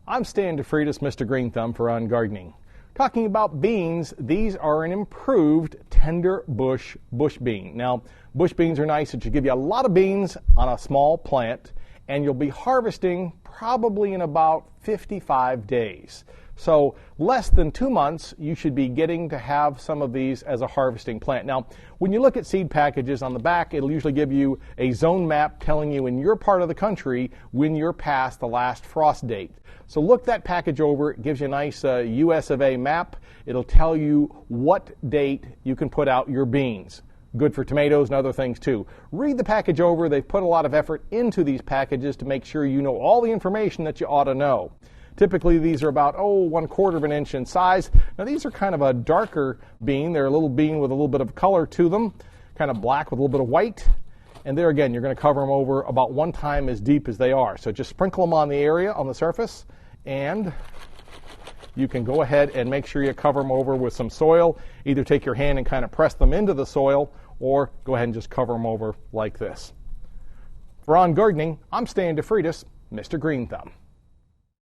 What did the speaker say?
I'm Stan DeFreitas, Mr. Green Thumb for On Gardening. Talking about beans, these are an improved tender bush bean. Now, bush beans are nice. It should give you a lot of beans on a small plant, and you'll be harvesting probably in about 55 days. So less than 2 months, you should be getting to have some of these as a harvesting plant. Now, when you look at seed packages on the back, it'll usually give you a zone map telling you in your part of the country when you're past the last frost date. So look that package over. It gives you a nice US of A map. It'll tell you what date you can put out your beans. Good for tomatoes and other things too. Read the package over. They've put a lot of effort into these packages to make sure you know all the information that you ought to know. Typically, these are about, 1/4 of an inch in size. Now, these are kind of a darker bean. They're a little bean with a little bit of color to them, kind of black with a little bit of white. And there again, you're going to cover them over about 1 time as deep as they are. So just sprinkle them on the area, on the surface, and you can go ahead and make sure you cover them over with some soil. Either take your hand and kind of press them into the soil, or go ahead and just cover them over like this. For On Gardening, I'm Stan DeFreitas, Mr. Green Thumb.